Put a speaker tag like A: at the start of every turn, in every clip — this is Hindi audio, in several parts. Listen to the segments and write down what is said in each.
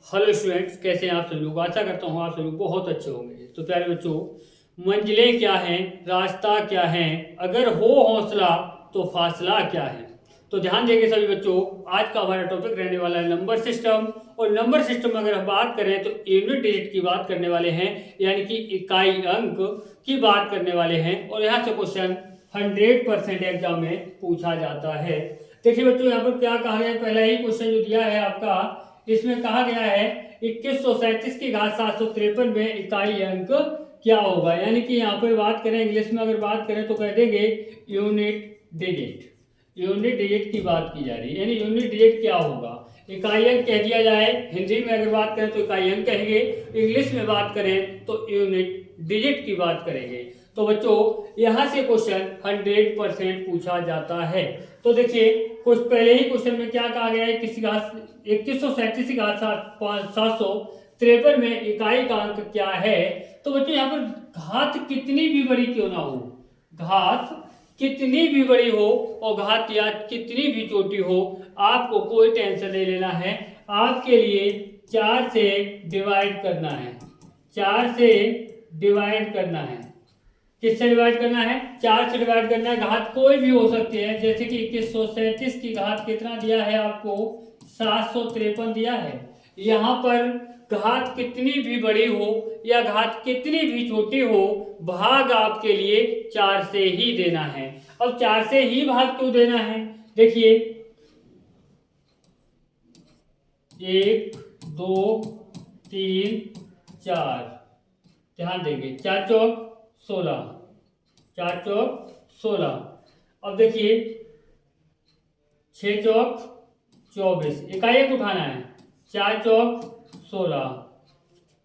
A: हेलो स्टूडेंट्स, कैसे हैं आप सभी लोग। आशा करता हूँ आप सभी लोग बहुत अच्छे होंगे। तो प्यारे बच्चों, मंजिलें क्या हैं, रास्ता क्या है, अगर हो हौसला तो फासला क्या है। तो ध्यान देंगे सभी बच्चों, आज का हमारा टॉपिक रहने वाला है नंबर सिस्टम। और नंबर सिस्टम में अगर हम बात करें तो यूनिट डिजिट की बात करने वाले हैं, यानी कि इकाई अंक की बात करने वाले हैं। और यहाँ से क्वेश्चन 100% एग्जाम में पूछा जाता है। देखिए बच्चों, यहाँ पर क्या कहा गया है, पहला ही क्वेश्चन जो दिया है आपका, इसमें कहा गया है 2137 की घात 753 में इकाई अंक क्या होगा। यानी कि यहाँ पर बात करें, इंग्लिश में अगर बात करें तो कह देंगे यूनिट डिजिट। यूनिट डिजिट की बात की जा रही है, यानी यूनिट डिजिट क्या होगा। इकाई अंक कह दिया जाए, हिंदी में अगर बात करें तो इकाई अंक कहेंगे, इंग्लिश में बात करें तो यूनिट डिजिट की बात करेंगे। तो बच्चों, यहां से क्वेश्चन 100% पूछा जाता है। तो देखिए, कुछ पहले ही क्वेश्चन में क्या कहा गया है, किसी घात 2137 की घात 753 में इकाई का अंक क्या है। तो बच्चों, यहाँ पर घात कितनी भी बड़ी क्यों ना हो, घात कितनी भी बड़ी हो और घात या कितनी भी छोटी हो, आपको कोई टेंशन नहीं लेना है। आपके लिए 4 से डिवाइड करना है, 4 से डिवाइड करना है। किससे डिवाइड करना है, 4 से डिवाइड करना है। घात कोई भी हो सकती है, जैसे कि 2137 की घात कितना दिया है आपको, 753 दिया है। यहाँ पर घात कितनी भी बड़ी हो या घात कितनी भी छोटी हो, भाग आपके लिए 4 से ही देना है। अब 4 से ही भाग क्यों देना है, देखिए 1 2 3 4, ध्यान देंगे, 4 चौक 16, 4 चौक 16। अब देखिए 6 चौक 24, इकाई अंक उठाना है, 4 चौक 16।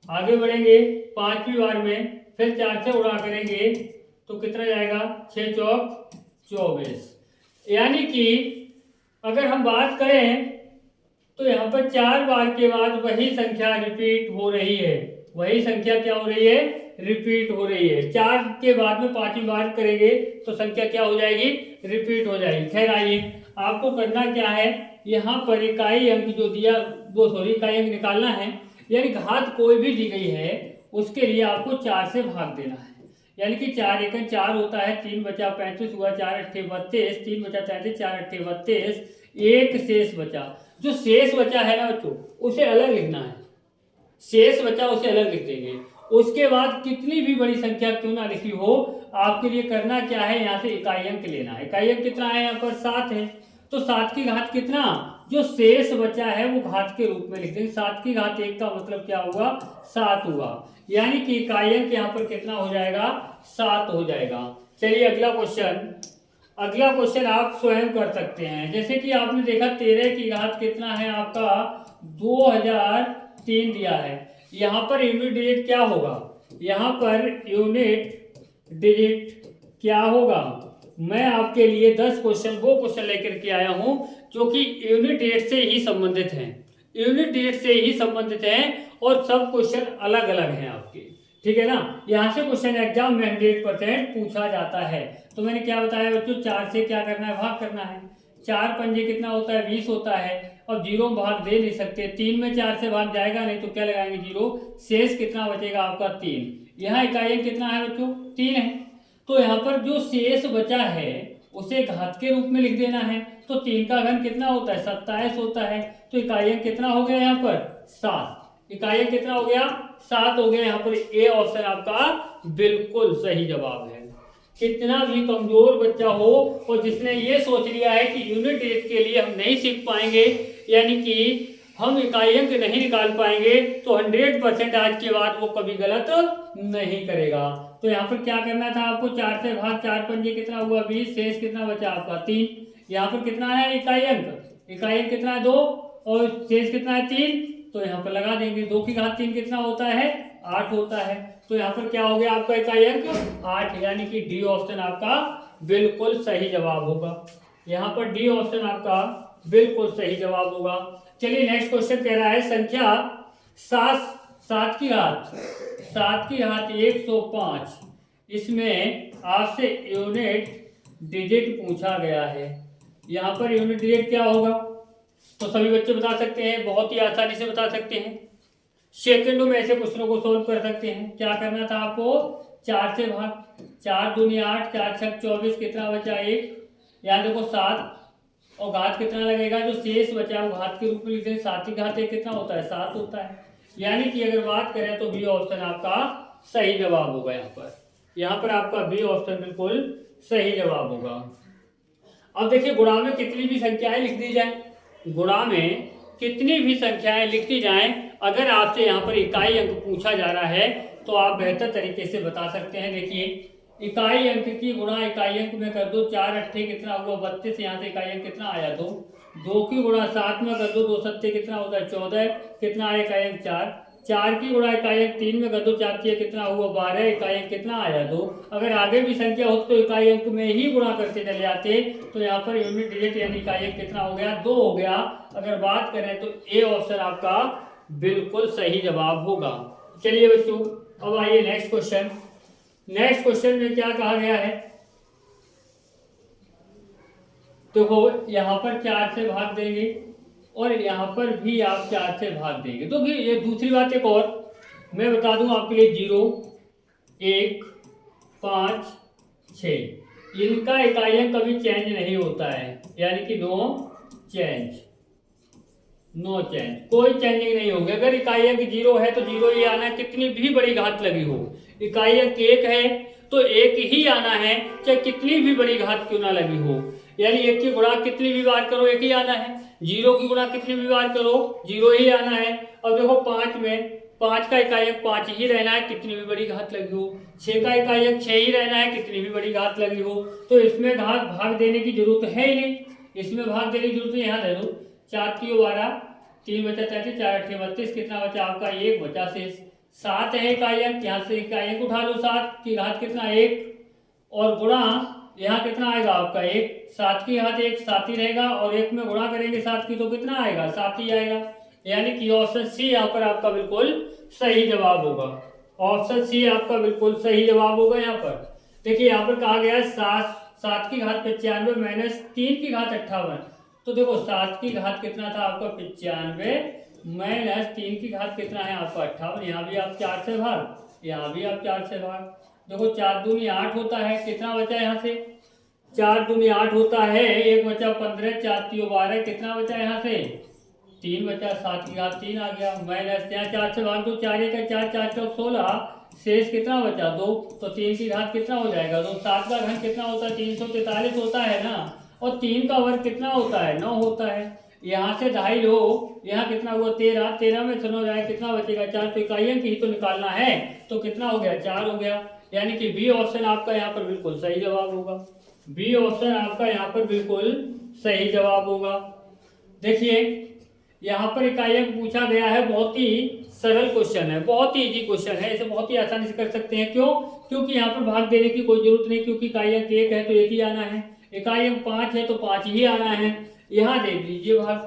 A: आगे बढ़ेंगे 5वीं बार में, फिर 4 से उड़ा करेंगे तो कितना जाएगा, 6 चौक 24। यानी कि अगर हम बात करें तो यहाँ पर 4 बार के बाद वही संख्या रिपीट हो रही है। वही संख्या क्या हो रही है, रिपीट हो रही है। 4 के बाद में 5वीं बार करेंगे तो संख्या क्या हो जाएगी, रिपीट हो जाएगी। खैर आइए, आपको करना क्या है, यहाँ पर इकाई अंक जो दिया, वो सॉरी इकाई अंक निकालना है। यानी घात कोई भी दी गई है, उसके लिए आपको 4 से भाग देना है। यानी कि 4 एकम 4 होता है, 3 बचा 35 हुआ, 4 अट्ठे 32, 3 बचा 33, 4 अट्ठे 32, एक शेष बचा। जो शेष बचा है ना बच्चों, उसे अलग लिखना है। शेष बचा उसे अलग लिख देंगे। उसके बाद कितनी भी बड़ी संख्या क्यों ना लिखी हो, आपके लिए करना क्या है, यहाँ से इकाई अंक लेना है। इकाई अंक कितना है, यहाँ पर 7 है। तो 7 की घात कितना, जो शेष बचा है वो घात के रूप में लिख देंगे। 7 की घात 1 का मतलब क्या हुआ, 7 हुआ। यानी कि इकाई अंक यहाँ पर कितना हो जाएगा, 7 हो जाएगा। चलिए अगला क्वेश्चन, अगला क्वेश्चन आप स्वयं कर सकते हैं। जैसे कि आपने देखा 13 की घात कितना है आपका, 2003 दिया है। यहाँ पर यूनिट डिजिट क्या होगा, यहाँ पर यूनिट डिजिट क्या होगा। मैं आपके लिए 10 क्वेश्चन, वो क्वेश्चन लेकर के आया हूं जो कि यूनिट डिजिट से ही संबंधित हैं। यूनिट डिजिट से ही संबंधित हैं और सब क्वेश्चन अलग अलग हैं आपके, ठीक है ना। यहाँ से क्वेश्चन एग्जाम में 100% पूछा जाता है। तो मैंने क्या बताया बच्चों, 4 से क्या करना है, भाग करना है। 4 पंजे कितना होता है, 20 होता है। अब 0 भाग दे नहीं सकते, 3 में 4 से भाग जाएगा नहीं, तो क्या लगाएंगे 0। शेष कितना बचेगा आपका 3। यहाँ इकाई अंक कितना है बच्चों, 3 है। तो यहाँ पर जो शेष बचा है उसे घात के रूप में लिख देना है। तो 3 का घन कितना होता है, 27 होता है। तो इकाई अंक कितना हो गया यहाँ पर, 7। इकाई अंक कितना हो गया, 7 हो गया। यहाँ पर ए ऑप्शन आपका बिल्कुल सही जवाब है। कितना भी कमजोर बच्चा हो और जिसने ये सोच लिया है कि यूनिट डिजिट के लिए हम नहीं सीख पाएंगे, यानी कि हम इकाई अंक नहीं निकाल पाएंगे, तो 100% आज के बाद वो कभी गलत नहीं करेगा। तो यहाँ पर क्या करना था आपको, 4 से भाग, 4 पंजे कितना हुआ 20, शेष कितना बचा आपका 3। यहाँ पर कितना है इकाई अंक, इकाई अंक कितना है 2 और शेष कितना है 3। तो यहाँ पर लगा देंगे, 2 की घात 3 कितना होता है, 8 होता है। तो यहाँ पर क्या हो गया आपका इकाई अंक 8, यानी कि डी ऑप्शन आपका बिल्कुल सही जवाब होगा। यहाँ पर डी ऑप्शन आपका बिल्कुल सही जवाब होगा। चलिए नेक्स्ट क्वेश्चन कह रहा है, संख्या 7 की घात 105, इसमें आपसे यूनिट डिजिट पूछा गया है। यहाँ पर यूनिट डिजिट क्या होगा, तो सभी बच्चे बता सकते हैं, बहुत ही आसानी से बता सकते हैं। सेकंडों में ऐसे क्वेश्चनों को सोल्व कर सकते हैं। क्या करना था आपको, 4 से भाग, 4 दूनी 8, 4 छक 24, कितना बचा 1, यहाँ देखो 7 और घात कितना लगेगा, जो शेष बचा वो घात के रूप में लिखते हैं, 7 की घात 1 कितना होता है 7 होता है। यानी कि अगर बात करें तो बी ऑप्शन आपका सही जवाब होगा। यहाँ पर आपका बी ऑप्शन बिल्कुल सही जवाब होगा। अब देखिए गुणा में कितनी भी संख्याएं लिख दी जाए, गुणा में कितनी भी संख्याएं लिख दी जाएं, अगर आपसे यहाँ पर इकाई अंक पूछा जा रहा है तो आप बेहतर तरीके से बता सकते हैं। देखिए इकाई अंक की गुणा इकाई अंक में कर दो, 4 अट्ठे कितना हुआ 32, यहाँ से इकाई अंक कितना आया 2, 2 की गुणा 7 में कर दो, 2 सत्ते कितना होता है 14, कितना आया इकाई अंक 4, 4 की गुणा इकाई अंक 3 में कर दो, 4 कितना हुआ 12, इकाई अंक कितना आया 2। अगर आगे भी संख्या हो तो इकाई अंक में ही गुणा करते चले जाते, तो यहाँ पर यूनिट डिजिट यानी इकाई अंक कितना हो गया 2 हो गया। अगर बात करें तो ए ऑप्शन आपका बिल्कुल सही जवाब होगा। चलिए बच्चों अब आइए नेक्स्ट क्वेश्चन। नेक्स्ट क्वेश्चन में क्या कहा गया है, तो यहाँ पर 4 से भाग देंगे और यहाँ पर भी आप 4 से भाग देंगे। तो फिर ये दूसरी बात एक और मैं बता दूं आपके लिए, 0 1 5 6 इनका इकाई अंक कभी चेंज नहीं होता है, यानी कि नो चेंज, कोई चेंजिंग नहीं होगी। अगर इकाई अंक 0 है तो 0 ही आना है, कितनी भी बड़ी घात लगी हो। इकाई अंक 1 है तो 1 ही आना है, चाहे कितनी भी बड़ी घात क्यों ना लगी हो। यानी 1 की गुणा कितनी भी बार करो 1 ही आना है, 0 की गुणा कितनी भी बार करो 0 ही आना है। अब देखो 5 में 5 का इकाई अंक 5 ही रहना है, कितनी भी बड़ी घात लगी हो। 6 का इकाई अंक 6 ही रहना है, कितनी भी बड़ी घात लगी हो। तो इसमें घात भाग देने की जरूरत है ही नहीं, इसमें भाग देने की जरूरत है। यहाँ दे दो 4 की 12, 3 बचा 33, 4 अट्ठे 32, कितना बचा आपका 1 बचा शेष। 7 है इकाई अंक, यहाँ से इकाई अंक उठा लो, 7 की घात कितना 1 और गुणा यहाँ कितना आएगा आपका 1, 7 की घात 1 7 ही रहेगा और 1 में गुणा करेंगे 7 की तो कितना आएगा 7 ही आएगा। यानी कि ऑप्शन सी यहाँ पर आपका बिल्कुल सही जवाब होगा। ऑप्शन सी आपका बिल्कुल सही जवाब होगा। यहाँ पर देखिए यहाँ पर कहा गया है 7 की घात 95 माइनस 3 की घात 58। तो देखो 7 की घात कितना था आपका 95 माइनस 3 की घात कितना है आपका 58। यहाँ भी आप 4 से भाग, यहाँ भी आप 4 से भाग। देखो 4 दूनी 8 होता है, कितना बचा यहाँ से 4 दूनी 8 होता है, 1 बचा 15, 4 3 12, कितना बचा यहाँ से 3 बचा, 7 की घात 3 आ गया माइनस यहाँ 4 से भाग दो, 4 1 4 4 4 16, शेष कितना बचा 2, तो 3 की घात कितना हो जाएगा 2। 7 का घन कितना होता है 343 होता है ना, और 3 का वर्ग कितना होता है 9 होता है। यहाँ से 2.5 लो, यहाँ कितना हुआ 13, 13 में सुनो जाए कितना बचेगा 4, तो इकाई अंक ही तो निकालना है, तो कितना हो गया 4 हो गया। यानी कि बी ऑप्शन आपका यहाँ पर बिल्कुल सही जवाब होगा। बी ऑप्शन आपका यहाँ पर बिल्कुल सही जवाब होगा। देखिए यहाँ पर इकाई अंक पूछा गया है, बहुत ही सरल क्वेश्चन है, बहुत ही इजी क्वेश्चन है, इसे बहुत ही आसानी से कर सकते हैं। क्यों? क्योंकि यहाँ पर भाग देने की कोई जरूरत नहीं, क्योंकि इकाई अंक 1 है तो 1 ही आना है, इकाई अंक 5 है तो 5 ही आना है। यहाँ देख लीजिए भाग,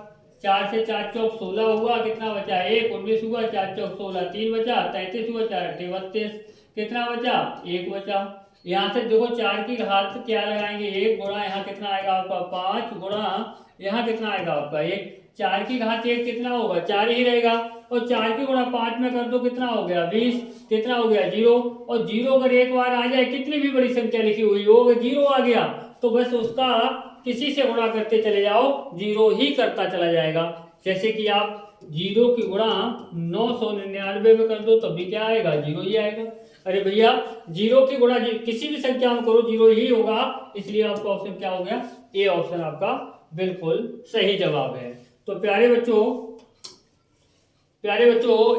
A: 4 से 4 चौक 16 हुआ, कितना बचा 1, 19 हुआ, 4 चौक 16, 3 बचा, 33 हुआ, 4 अट्ठे 32, कितना बचा 1 बचा। यहाँ से देखो 4 की घात क्या लगाएंगे 1 गुणा यहाँ कितना आएगा आपका 5 गुणा यहाँ कितना आएगा आपका 1, 4 की घात 1 कितना होगा 4 ही रहेगा, और 4 की गुणा 5 में कर दो कितना हो गया 20, कितना हो गया 0, और 0 अगर एक बार आ जाए कितनी भी बड़ी संख्या लिखी हुई हो, अगर 0 आ गया तो बस उसका किसी से गुणा करते चले जाओ, 0 ही करता चला जाएगा। जैसे कि आप 0 की गुणा 999 में कर दो तब भी क्या आएगा 0 ही आएगा। अरे भैया 0 की गुणा किसी भी संख्या में करो 0 ही होगा, इसलिए आपका ऑप्शन क्या हो गया ए ऑप्शन आपका बिल्कुल सही जवाब है। तो प्यारे बच्चों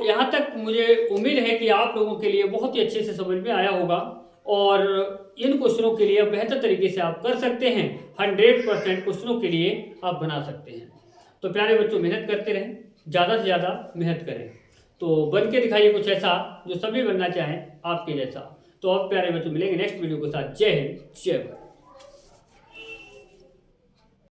A: यहाँ तक मुझे उम्मीद है कि आप लोगों के लिए बहुत ही अच्छे से समझ में आया होगा, और इन क्वेश्चनों के लिए बेहतर तरीके से आप कर सकते हैं। 100% क्वेश्चनों के लिए आप बना सकते हैं। तो प्यारे बच्चों मेहनत करते रहें, ज़्यादा से ज़्यादा मेहनत करें, तो बन के दिखाइए कुछ ऐसा जो सभी बनना चाहें आपके जैसा। तो अब प्यारे बच्चों मिलेंगे नेक्स्ट वीडियो के साथ। जय हिंद, जय भारत।